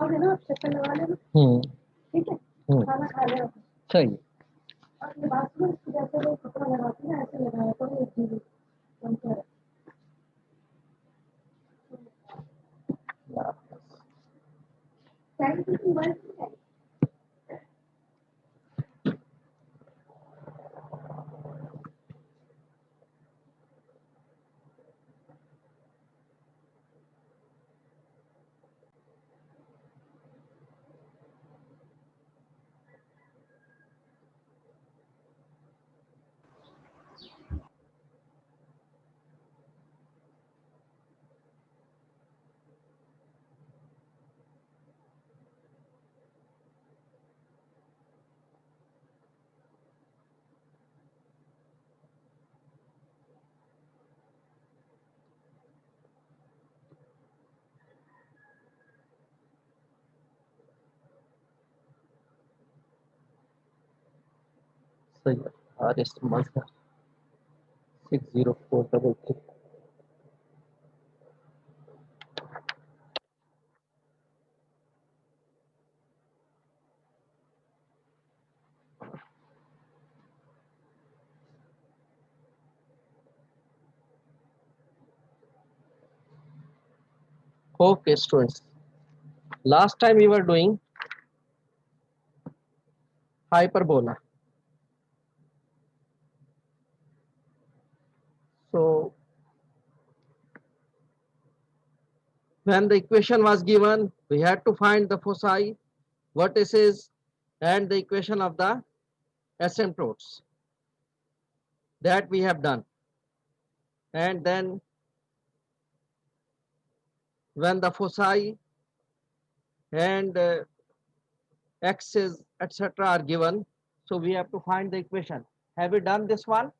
आओगे ना, चक्कर लगा लेना। ठीक है, खाना खा लेना। सही है। और ये बात सुनो, जैसे लोग कपड़ा लगाते हैं ऐसे लगाया करो, एक चीज सही है। आर इस्तेमाल कर 60433। Okay, students. Last time we were doing hyperbola. So when the equation was given, we had to find the foci, vertices, and the equation of the asymptotes. That we have done. And then when the foci and axes, etc. are given, so we have to find the equation. Have we done this one?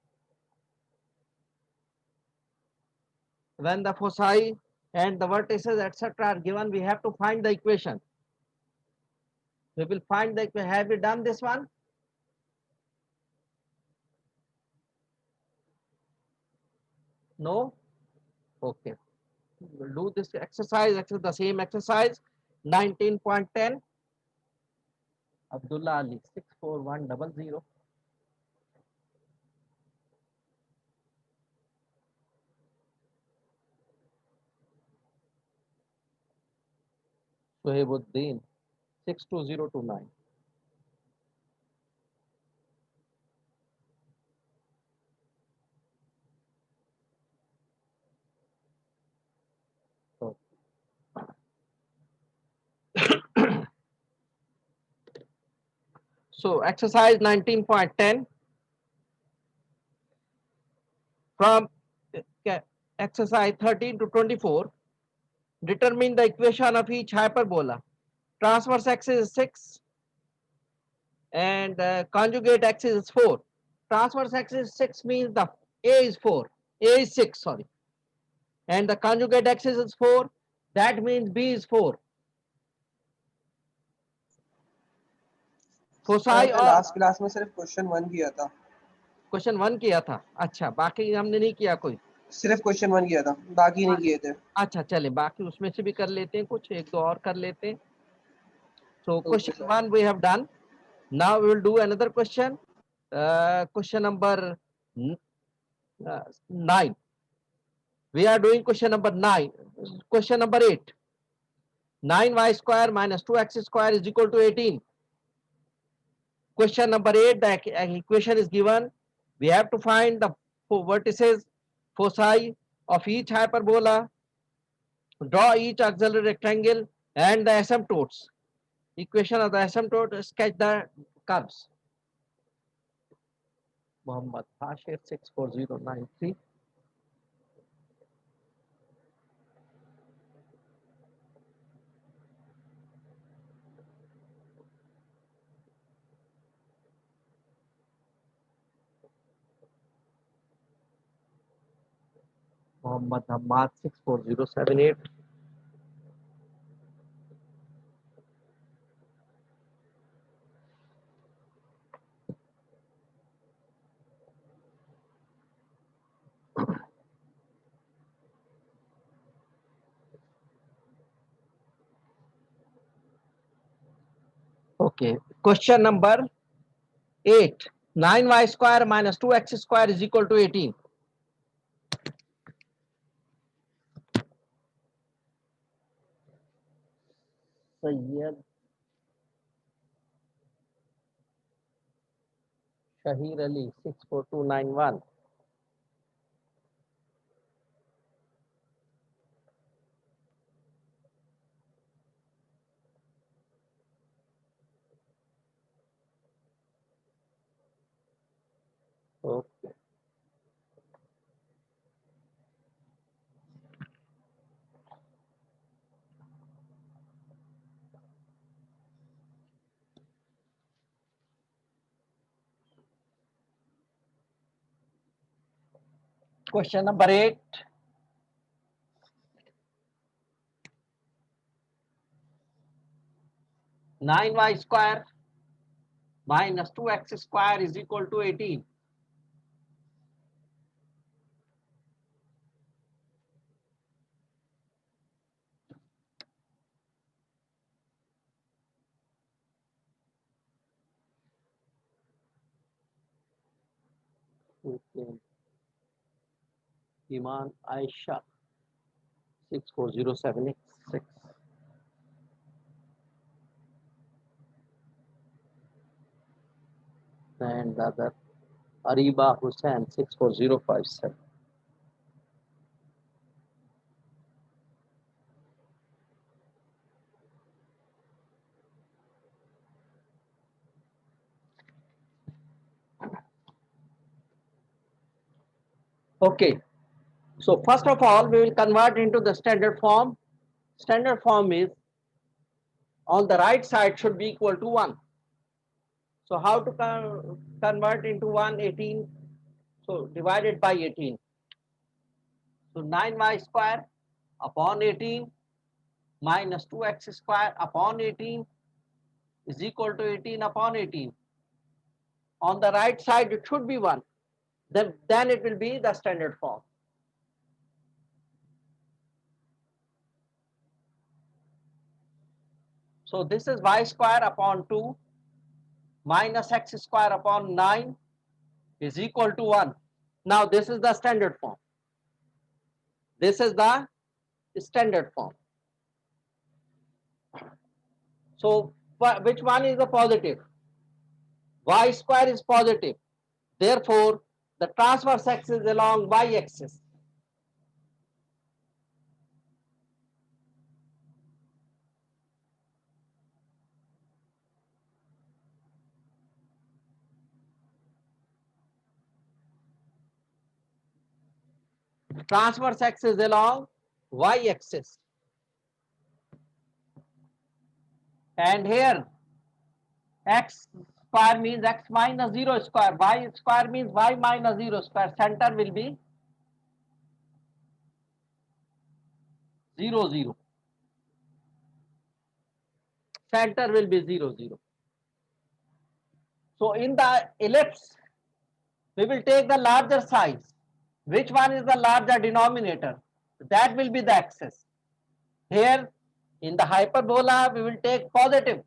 When the foci and the vertices, etc. are given, we have to find the equation. We will find the equation. Have we done this one? No? Okay. We'll do this exercise, the same exercise, 19.10. Abdullah Ali, 64100. Sohebuddin, 62029. So exercise 19.10. From exercise 13 to 24, determine the equation of each hyperbola. Transverse axis is 6 and conjugate axis is 4. Transverse axis 6 means the A is 4, A is 6, sorry. And the conjugate axis is 4, that means B is 4. Foci और last class में सिर्फ question 1 किया था। Question 1 किया था, अच्छा, बाकी हमने नहीं किया कोई? सिर्फ क्वेश्चन 1 किया था, बाकी नहीं किए थे। अच्छा चले, बाकी उसमें से भी कर लेते हैं, कुछ एक दो और कर लेते हैं। So question 1 we have done. Now we will do another question. Question number 9. We are doing question number 9. Question number 8. 9y square minus 2x square is equal to 18. Question number 8, the equation is given. We have to find the vertices, foci of each hyperbola, draw each auxiliary rectangle and the asymptotes. Equation of the asymptote, sketch the curves. Muhammad Hashir 64093. Muhammad Hamad 64078. Okay. Question number 8. 9y square minus 2x square is equal to 18. Sayyid Shahir Ali 64291. Okay. Question number 8. Nine y square minus 2x square is equal to 18. Okay. Iman Aisha 64076. And the other Ariba Hussain 64057. Okay. So first of all, we will convert into the standard form. Standard form is on the right side should be equal to 1. So how to convert into 118? So divided by 18. So 9y square upon 18 minus 2x square upon 18 is equal to 18 upon 18. On the right side, it should be 1. Then it will be the standard form. So this is y square upon 2 minus x square upon 9 is equal to 1. Now this is the standard form. This is the standard form. So which one is the positive? Y square is positive. Therefore, the transverse axis along y axis. Transverse axis along y axis. And here x square means x minus 0 square, y square means y minus 0 square. Center will be 0 0. Center will be 0 0. So in the ellipse, we will take the larger size. Which one is the larger denominator? That will be the axis. Here in the hyperbola, we will take positive.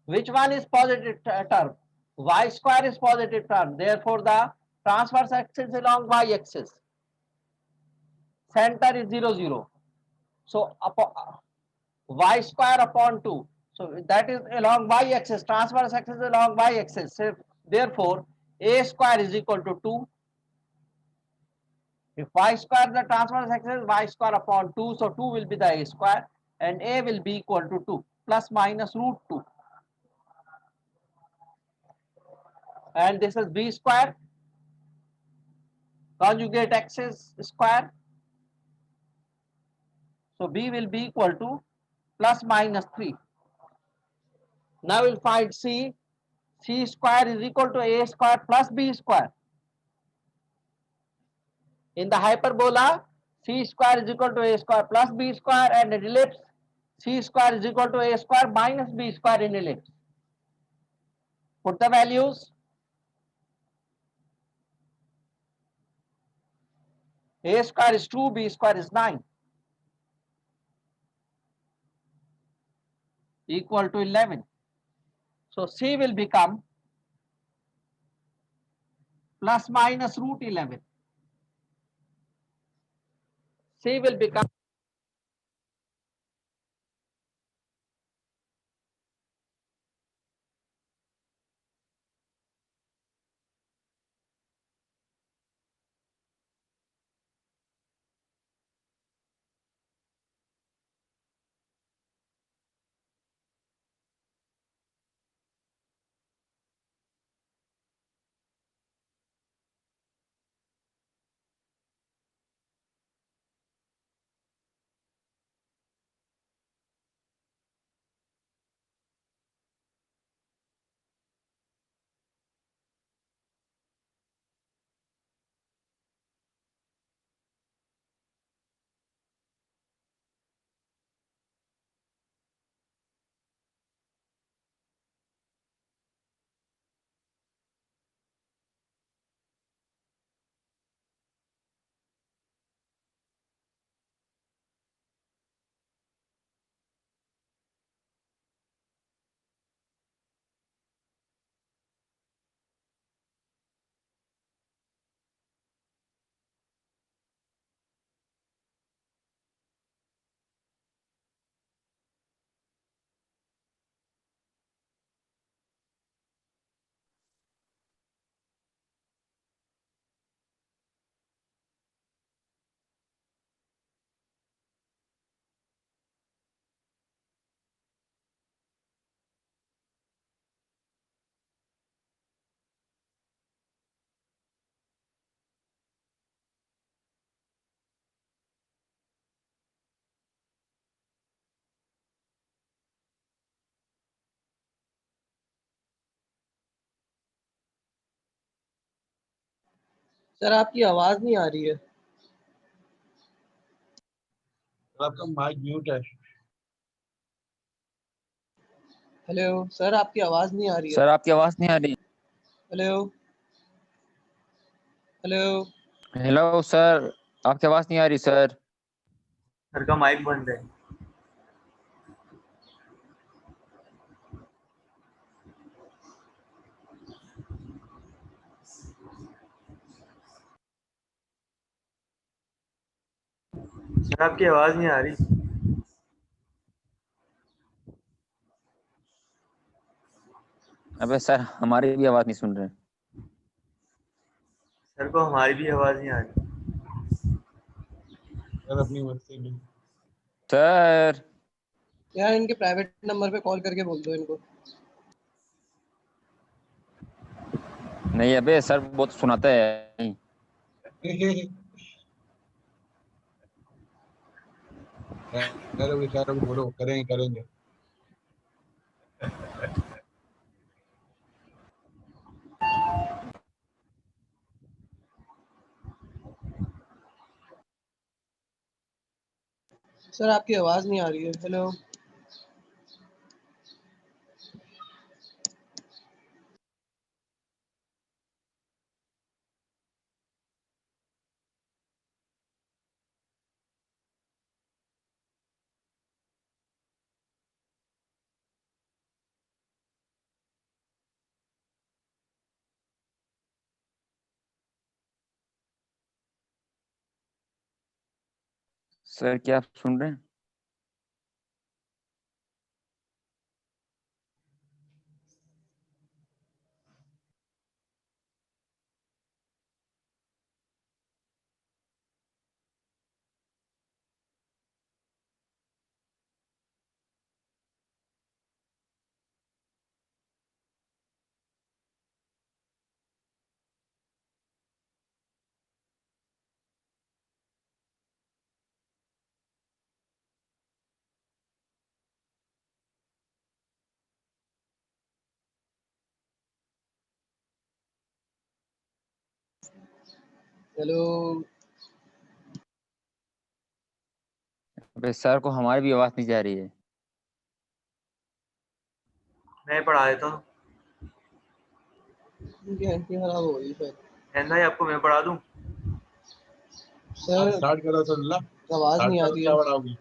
Which one is positive term? Y square is positive term. Therefore, the transverse axis along y axis. Center is 0 0. So y square upon 2. So that is along y axis. Transverse axis along y axis. So therefore, a square is equal to 2. If y square the transverse axis, y square upon 2. So 2 will be the a square and a will be equal to 2 plus minus root 2. And this is b square conjugate axis square. So b will be equal to plus minus 3. Now we'll find c. C square is equal to a square plus b square. In the hyperbola, c square is equal to a square plus b square, and in ellipse, c square is equal to a square minus b square in ellipse. Put the values. A square is 2, b square is 9. Equal to 11. So C will become plus minus root 11. C will become sir आपकी आवाज नहीं आ रही है। आपका mic mute है। Hello sir आपकी आवाज नहीं आ रही है। सर आपकी आवाज नहीं आ रही। हेलो हेलो हेलो सर, आपकी आवाज नहीं आ रही सर। सर का माइक बंद है। सर आपकी आवाज नहीं आ रही। अबे सर हमारी भी आवाज नहीं सुन रहे। सर को हमारी भी आवाज नहीं आ रही। सर अपनी मर्जी में। सर यार इनके प्राइवेट नंबर पे कॉल करके बोल दो इनको। नहीं अबे सर बहुत सुनाता है। खैर बोलो, करेंगे। सर आपकी आवाज नहीं आ रही है। हेलो सर क्या आप सुन रहे हैं? हेलो अबे सर को हमारी भी आवाज नहीं जा रही है। मैं पढ़ा देता हूँ। इनकी आंखें खराब हो गई सर। कहना है आपको मैं पढ़ा दूँ। सर स्टार्ट करो सर। आवाज नहीं आ रही क्या है। बढ़ाओगी?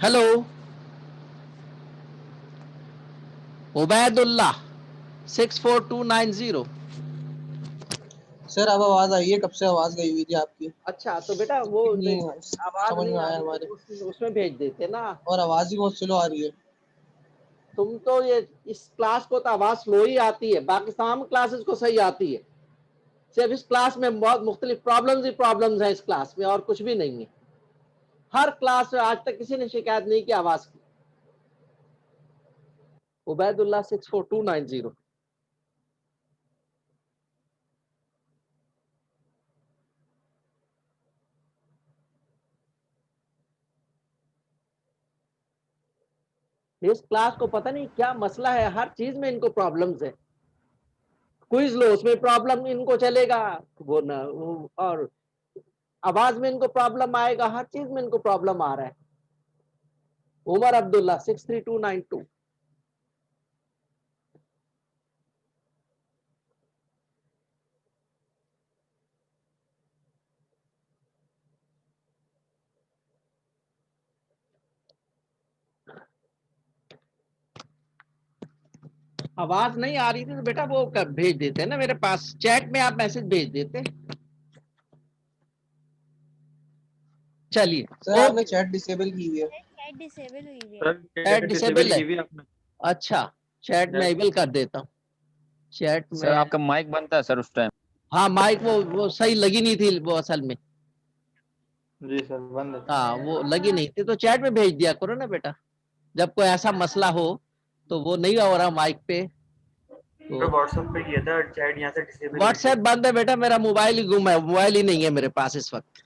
हेलो उबैदुल्लाह 64290। सर अब आवाज आई है, कब से आवाज गई हुई थी आपकी। अच्छा तो बेटा वो नहीं, आवाज समझ नहीं में आ आया रही हमारे, तो उसमें भेज देते ना। और आवाज ही बहुत स्लो आ रही है। तुम तो ये इस क्लास को तो आवाज स्लो ही आती है, बाकी तमाम क्लासेस को सही आती है। सिर्फ इस क्लास में बहुत मुख्तलिफ प्रॉब्लम्स ही प्रॉब्लम्स हैं इस क्लास में, और कुछ भी नहीं है। हर क्लास में आज तक किसी ने शिकायत नहीं की आवाज की। उबैदुल्लाह 64290। इस क्लास को पता नहीं क्या मसला है, हर चीज में इनको प्रॉब्लम्स है। क्विज लो उसमें प्रॉब्लम इनको चलेगा, वो ना और आवाज में इनको प्रॉब्लम आएगा, हर चीज में इनको प्रॉब्लम आ रहा है। उमर अब्दुल्ला 63292। आवाज नहीं आ रही थी तो बेटा वो भेज देते ना मेरे पास, चैट में आप मैसेज भेज देते। चलिए सर आपने ओके। चैट डिसेबल की हुई है। चैट डिसेबल हुई हुई है। सर चैट डिसेबल है। की हुई आपने। अच्छा चैट में एबल कर देता हूँ। चैट सर में आपका माइक बनता है सर उस टाइम। हाँ माइक वो सही लगी नहीं थी वो असल में। जी सर बंद है। हाँ वो लगी नहीं थी तो चैट में भेज दिया करो ना बेटा, जब कोई ऐसा मसला हो तो वो नहीं हो रहा माइक पे मैं तो। व्हाट्सएप पे किया था, चैट यहाँ से डिसेबल हुई थी। व्हाट्सएप बंद है बेटा, मेरा मोबाइल ही गुम है, मोबाइल ही नहीं है मेरे पास इस वक्त,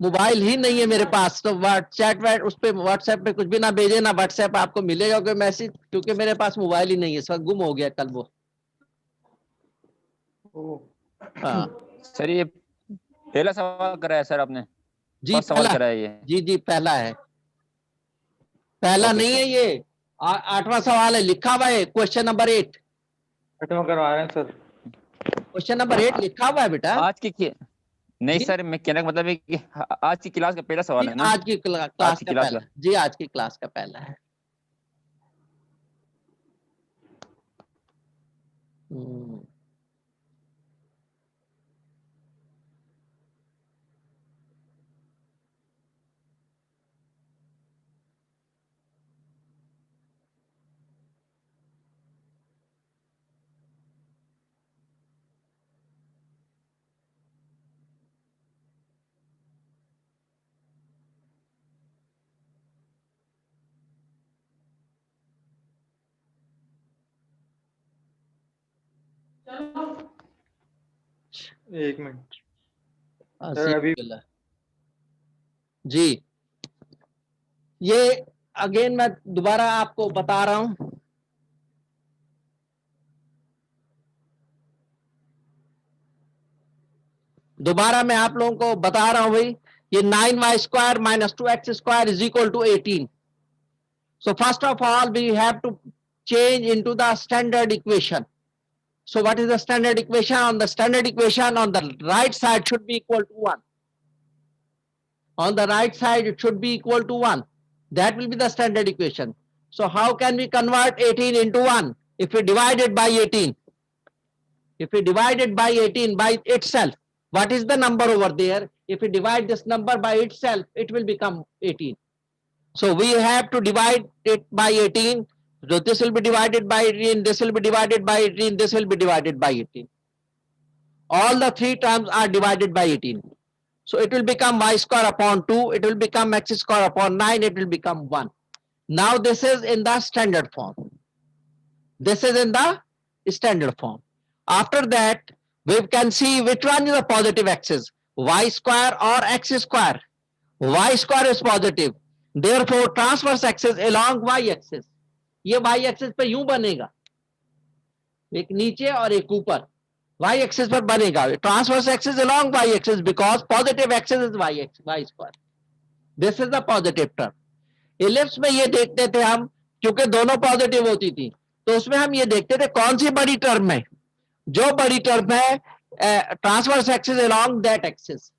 मोबाइल ही नहीं है मेरे पास। तो चैट वैट उस पे व्हाट्सएप पे कुछ भी ना भेजे ना, व्हाट्सएप आपको मिलेगा कोई मैसेज, क्योंकि मेरे पास मोबाइल ही नहीं है, इस वक्त गुम हो गया कल वो। हाँ सर ये पहला सवाल कराया सर आपने, जी फर्स्ट सवाल पहला, कराया ये। जी जी पहला है, पहला ओके नहीं सर। है ये, आठवां सवाल है, लिखा हुआ है क्वेश्चन नंबर 8। खत्म करवा रहे हैं सर। क्वेश्चन नंबर 8 लिखा हुआ है बेटा। आज नहीं जी सर, मैं कहने का मतलब है कि आज की क्लास का पहला जी सवाल है ना। आज की आज क्लास की का क्लास पहला, का। जी आज की क्लास का पहला है। हम्म, एक मिनट अस्सी अभी किलो। जी ये अगेन मैं दोबारा आपको बता रहा हूं, दोबारा मैं आप लोगों को बता रहा हूं भाई, ये 9y² - 2x² = 18। So first of all we have to change into the standard equation. So what is the standard equation? On the standard equation, on the right side should be equal to 1. On the right side it should be equal to 1. That will be the standard equation. So how can we convert 18 into 1? If we divide it by 18, if we divide it by 18 by itself, what is the number over there? If we divide this number by itself, it will become 18. So we have to divide it by 18. So this will be divided by 18, this will be divided by 18, this will be divided by 18. All the three terms are divided by 18. So it will become y² upon 2, it will become x² upon 9, it will become 1. Now this is in the standard form. This is in the standard form. After that, we can see which one is the positive axis, y² or x². Y² is positive. Therefore, transverse axis along y-axis. ये y-axis पे यूं बनेगा, एक नीचे और एक ऊपर, y-axis पर बनेगा. Transverse axis along y-axis because positive axis is y². This is the positive term. Ellipse में ये देखते थे हम, क्योंकि दोनों पॉजिटिव होती थी, तो उसमें हम ये देखते थे कौन सी बड़ी टर्म है, जो बड़ी टर्म है transverse axis along that axis.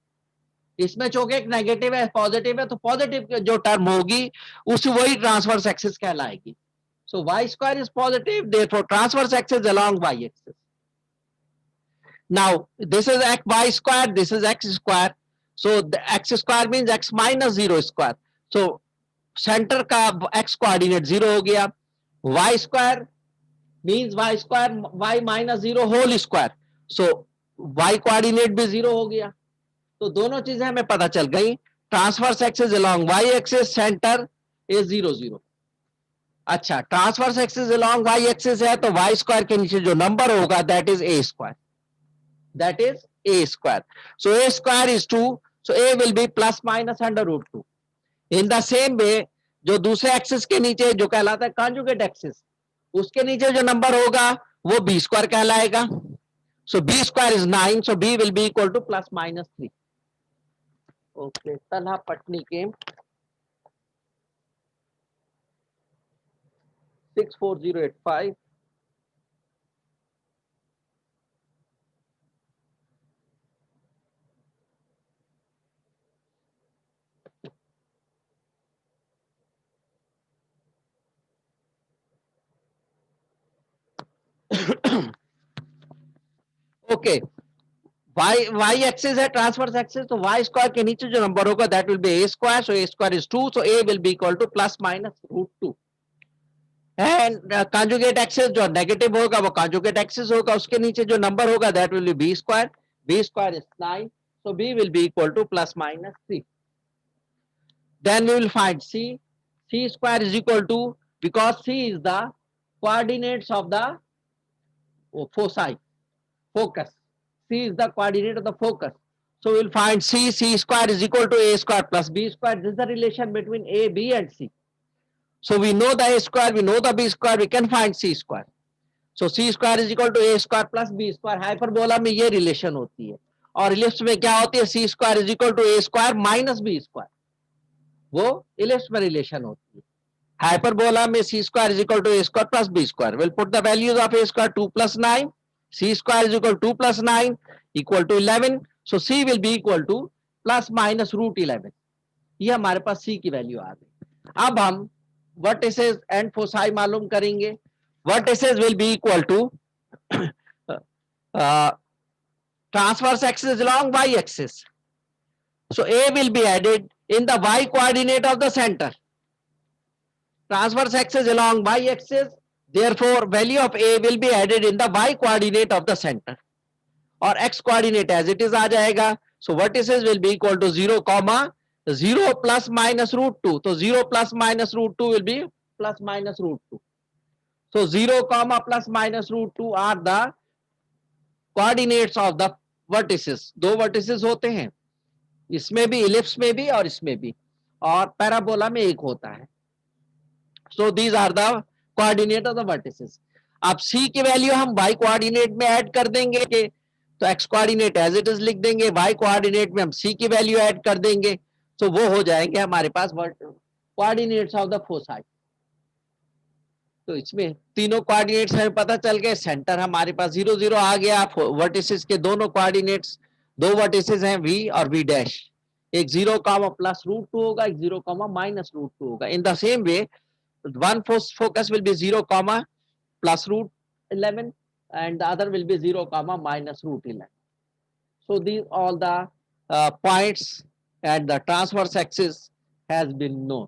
इसमें चूंकि एक नेगेटिव है पॉजिटिव है, तो पॉजिटिव जो टर्म होगी उस वही ट्रांसवर्स एक्सिस कहलाएगी. सो y square is positive, therefore transverse axis along y axis. Now this is x y square, this is x square. So the x square means x minus 0 square. So center का x coordinate 0 हो गया. Y square means y square y minus 0 whole square. So y coordinate भी 0 हो गया. तो दोनों चीजें हमें पता चल गई. Transverse axis along y axis, centre is 0 0. अच्छा, transverse axis along y axis है तो y स्क्वायर के नीचे जो नंबर होगा that is a square. That is a square. So a square is 2. So a will be plus minus under root 2. In the same way, जो दूसरे axis के नीचे जो कहलाता है कॉन्जुगेट एक्सिस, उसके नीचे जो नंबर होगा वो b स्क्वायर कहलाएगा. So b square is 9. So b will be equal to plus minus 3. Okay, Talha Patni came 64085. Okay, y axis है ट्रांसवर्स एक्सिस, तो y स्क्वायर के नीचे जो नंबर होगा that will be a square. So a square is 2. So a will be equal to plus minus root 2. And conjugate axis जो negative होगा वो conjugate axis होगा, उसके नीचे जो नंबर होगा that will be b square. b square is 9. So b will be equal to plus minus 3. Then we will find c. c square is equal to, because c is the coordinates of the foci focus. C is the coordinate of the focus. So we'll find C square is equal to A square plus B square. This is the relation between A, B and C. So we know the A square, we know the B square, we can find C square. So C square is equal to A square plus B square. Hyperbola में ये relation होती है. और ellipse में क्या होती है? C square is equal to A square minus B square. वो ellipse में relation होती है. Hyperbola में C square is equal to A square plus B square. We'll put the values of A square 2 plus 9. C square is equal to 2 plus 9 equal to 11. So C will be equal to plus minus root 11. ये हमारे पास C की value आ गई. अब हम vertices and foci मालूम करेंगे. Vertices will be equal to transverse axis along y axis. So A will be added in the y coordinate of the center. Transverse axis along y axis. Therefore, value of A will be added in the y coordinate of the center. और x coordinate as it is आ जाएगा. So vertices will be equal to 0 comma 0 plus minus root 2. So 0 plus minus root 2 will be plus minus root 2. So 0 comma plus minus root 2 are the coordinates of the vertices. दो vertices होते हैं, इसमें भी ellipse में भी और इसमें भी, और parabola में एक होता है. So these are the coordinate of the vertices. अब c की वैल्यू हम y कोऑर्डिनेट में ऐड कर देंगे कि तो x coordinate as it is लिख देंगे, y कोऑर्डिनेट में हम c की वैल्यू ऐड कर देंगे, तो वो हो जाएंगे हमारे पास कोऑर्डिनेट्स ऑफ द फोसाई. तो इसमें तीनों कोऑर्डिनेट्स हमें पता चल गए. सेंटर हमारे पास 0 0 आ गया. वर्टिसेस के दोनों कोऑर्डिनेट्स, दो वर्टिसेस हैं v और v डैश. एक 0 कामा प्लस रूट 2 होगा, एक 0 कामा माइनस रूट 2 होगा. In the same way one focus will be 0 comma plus root 11 and the other will be 0 comma minus root 11. So these all the points and the transverse axis has been known.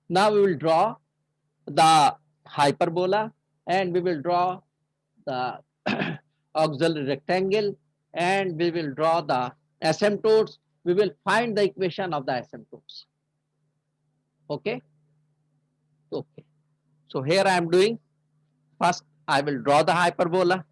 Now we will draw the hyperbola and we will draw the auxiliary rectangle and we will draw the asymptotes. We will find the equation of the asymptotes. Okay. Okay, so here I am doing, first I will draw the hyperbola.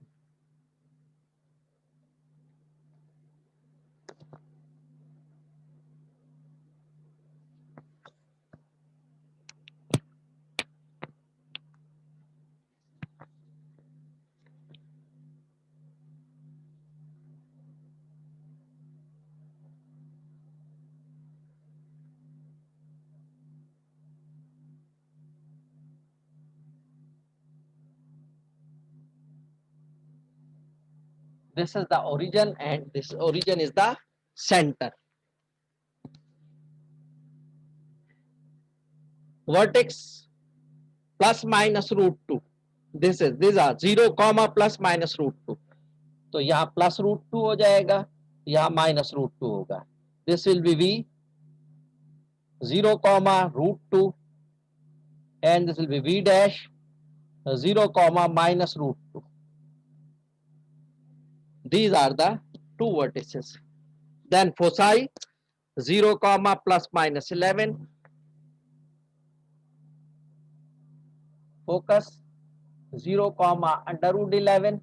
This is the origin and this origin is the center. vertex plus minus root 2. These are 0 comma plus minus root 2. तो यहाँ plus root 2 हो जाएगा, यहाँ minus root 2 होगा. This will be v 0 comma root 2 and this will be v dash 0 comma minus root 2. These are the two vertices. Then foci 0 comma plus minus 11, focus 0 comma under root 11,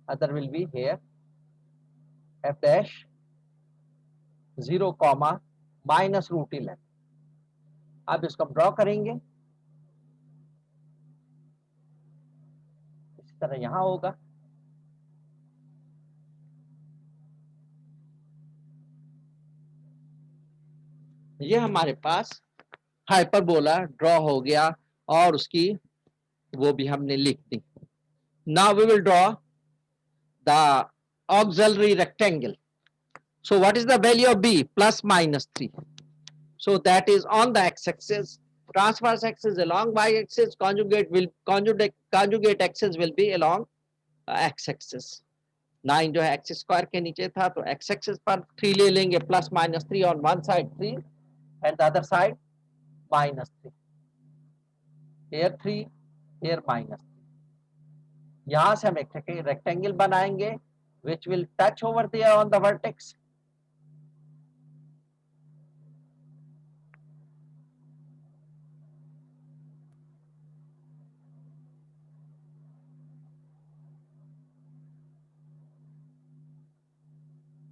other will be here f dash 0 comma minus root 11. अब इसको हम draw करेंगे, इस तरह यहां होगा. ये हमारे पास हाइपरबोला ड्रॉ हो गया और उसकी वो भी हमने लिख दी. Now we will draw the auxiliary rectangle. So what is the value of b? Plus minus 3. So that is on the x-axis. Transverse axis along y-axis. Conjugate axis will be along x-axis. 9 जो है x square के नीचे था तो x-axis पर 3 ले लेंगे. Plus minus 3 on one side 3 and the other side minus 3. Here 3, here minus 3. यहाँ से हम एक rectangle बनाएंगे which will touch over there on the vertex.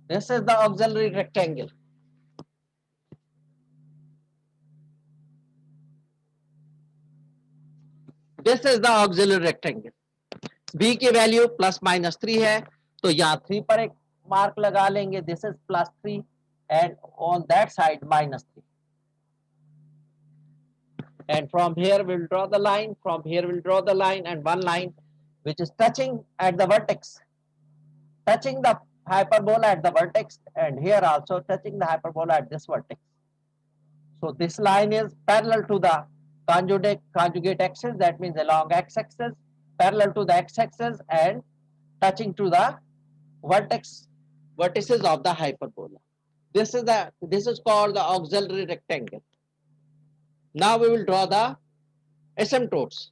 This is the auxiliary rectangle. This is the auxiliary rectangle. B की value plus minus 3 है तो यहाँ 3 पर एक मार्क लगा लेंगे. This is plus 3 and on that side minus 3. And from here we'll draw the line, from here we'll draw the line and one line which is touching at the vertex, touching the hyperbola at the vertex and here also touching the hyperbola at this vertex. So this line is parallel to the conjugate axis, that means along x-axis, parallel to the x-axis and touching to the vertices of the hyperbola. This is called the auxiliary rectangle. Now we will draw the asymptotes.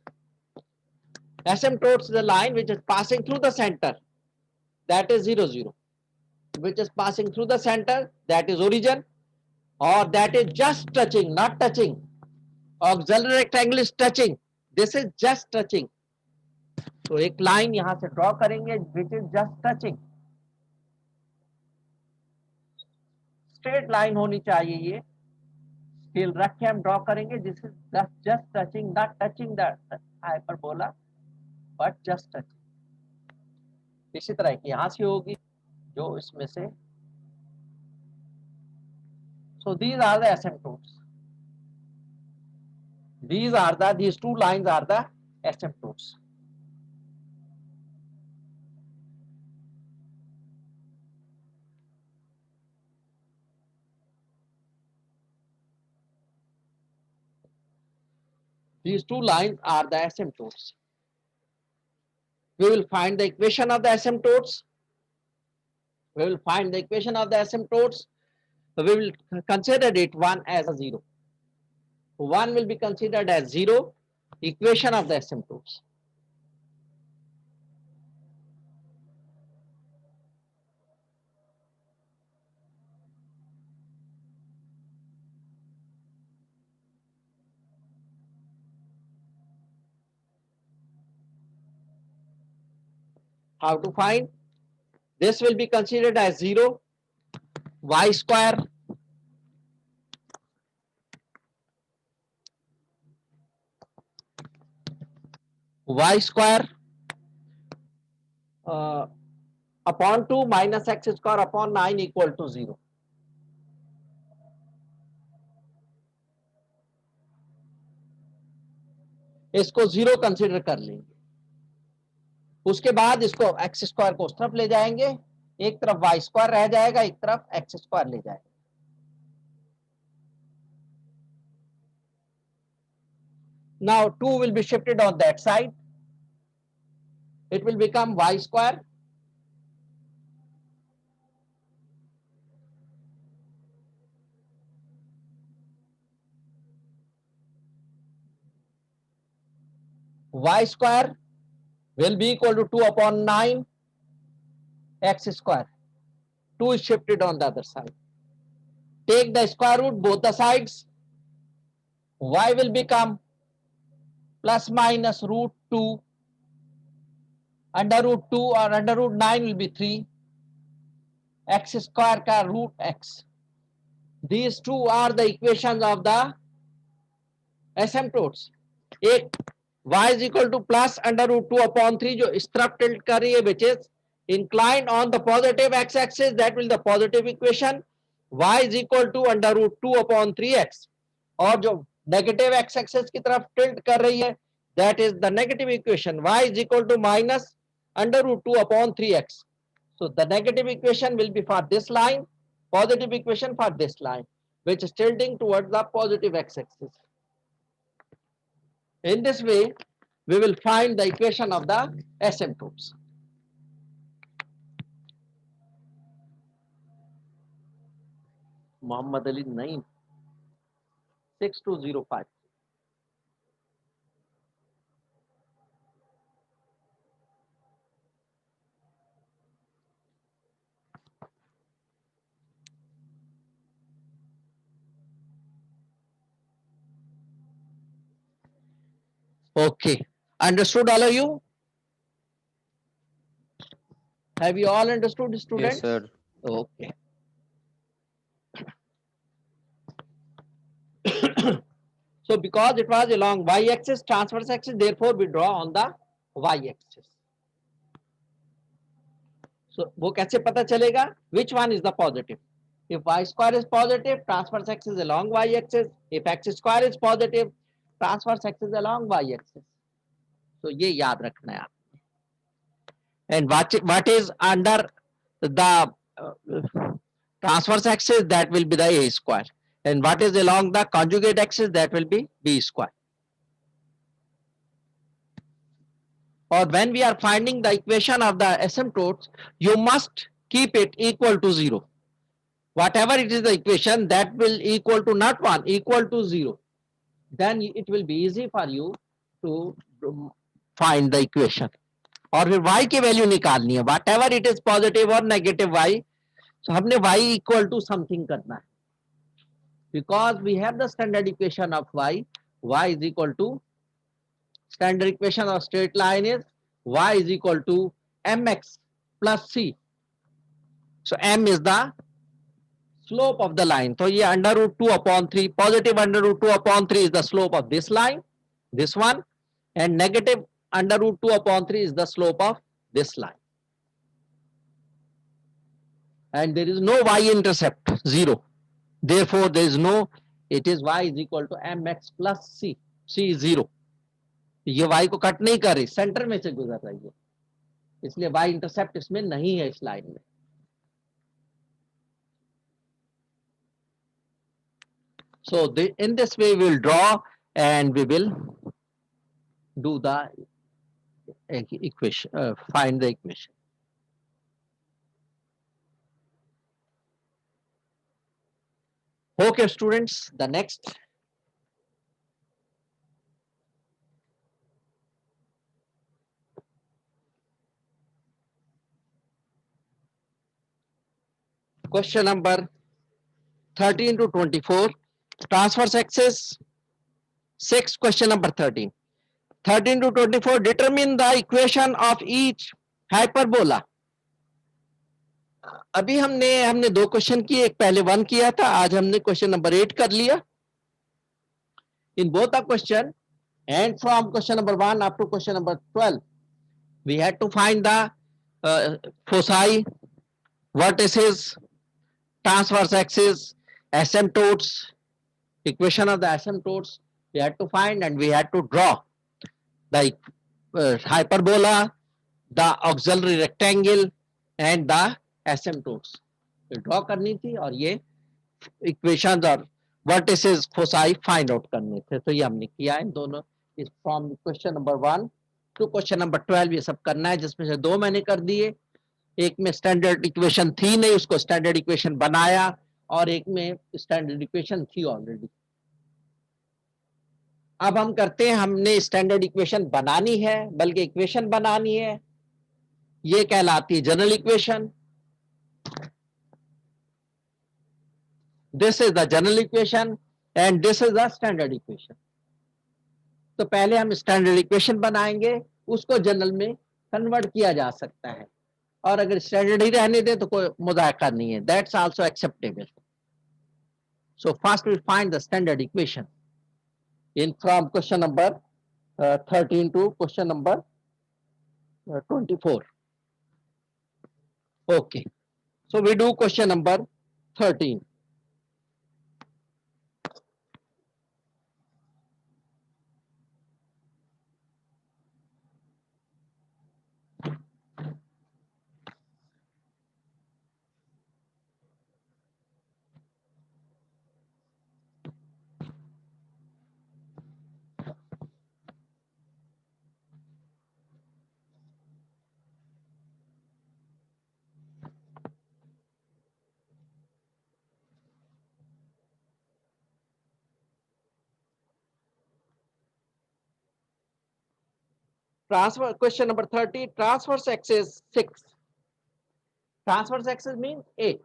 Asymptotes is the line which is passing through the center, that is 0, 0. Which is passing through the center, that is origin, or that is just touching, not touching. Auxiliary rectangle is touching. This is just touching. तो एक line यहां से draw करेंगे which is just touching. Straight line होनी चाहिए ये. Scale रख के हम ड्रॉ करेंगे. This is just touching, not touching the hyperbola, but just touching. इसी तरह की यहां से होगी जो इसमें से. So these are the asymptotes. These two lines are the asymptotes. These two lines are the asymptotes. We will find the equation of the asymptotes. We will consider it 1 as a 0. 1 will be considered as 0, equation of the asymptotes. How to find? This will be considered as 0, y square upon 2 minus x square upon 9 equal to 0. इसको 0 consider कर लेंगे. उसके बाद इसको x square को उस तरफ ले जाएंगे एक तरफ y स्क्वायर रह जाएगा, एक तरफ x स्क्वायर ले जाएगा. Now 2 will be shifted on that side. It will become y square. Y square will be equal to 2 upon 9 x square. 2 is shifted on the other side. Take the square root both the sides. Y will become plus minus root 2. Under root 2 or under root 9 will be 3. X square ka root x. These two are the equations of the asymptotes. एक y is equal to plus under root 2 upon 3 जो इस तरफ tilt कर रही है, which is inclined on the positive x axis, that will the positive equation. Y is equal to under root 2 upon 3x. और जो negative x axis की तरफ tilt कर रही है, that is the negative equation. Y is equal to minus under root 2 upon 3x. So the negative equation will be for this line, positive equation for this line, which is tilting towards the positive x axis. In this way, we will find the equation of the asymptotes. Muhammad Ali 9 6205. Okay, understood all of you? Have you all understood, students? Yes, sir. Okay. So because it was along y-axis, transverse axis, therefore we draw on the y-axis. So वो कैसे पता चलेगा? Which one is the positive? If y square is positive, transverse axis along y-axis. If x square is positive, transverse axis along y-axis. So ये याद रखना है आप. And what is under the transverse axis? That will be the a square. And what is along the conjugate axis? That will be b square. Or when we are finding the equation of the asymptotes, you must keep it equal to 0. Whatever it is the equation, that will equal to not 1, equal to 0. Then it will be easy for you to find the equation. और फिर y की value निकालनी है, whatever it is positive or negative y. So हमने y equal to something करना है. Because we have the standard equation of y is equal to, standard equation of straight line is y is equal to mx plus c. So m is the slope of the line. So ये under root 2 upon 3, positive under root 2 upon 3 is the slope of this line, this one, and negative under root 2 upon 3 is the slope of this line. And there is no y-intercept, 0. Therefore, there is no, it is y is equal to mx plus c. c is 0. ये y को cut नहीं कर रही, centre में से गुजर रही है, इसलिए y इंटरसेप्ट इसमें नहीं है इस लाइन में. So in this way we will draw and we will do the equation, find the equation. Okay, students, the next. Question number 13 to 24. Transverse axis 6. Question number 13. 13 to 24. Determine the equation of each hyperbola. अभी हमने 2 question किए, एक पहले 1 किया था, आज हमने question number 8 कर लिया. In both the question and from question number 1 up to question number 12, we had to find the foci, vertices, transverse axis, asymptotes, equation of the asymptotes. We had to find and we had to draw the hyperbola, the auxiliary rectangle, and the asymptotes draw करनी थी और ये equation और vertices foci find out करने थे, तो ये हमने किया इन दोनों। इस from question number 1 to question number 12 ये सब करना है, जिसमें से 2 मैंने कर दिए। एक में स्टैंडर्ड इक्वेशन थी नहीं, उसको स्टैंडर्ड इक्वेशन बनाया, और एक में स्टैंडर्ड इक्वेशन थी ऑलरेडी। अब हम करते हैं, हमने स्टैंडर्ड इक्वेशन बनानी है, बल्कि इक्वेशन बनानी है, ये कहलाती है general equation. This is the general equation and this is the standard equation. तो पहले हम स्टैंडर्ड इक्वेशन बनाएंगे, उसको जनरल में कन्वर्ट किया जा सकता है, और अगर स्टैंडर्ड ही रहने दे तो कोई मुदाखा नहीं है, that's also acceptable. So first we find the standard equation in from question number 13 to question number 24. Okay, so we do question number 13. Transfer question number 30. Transverse axis 6. Transverse axis means A.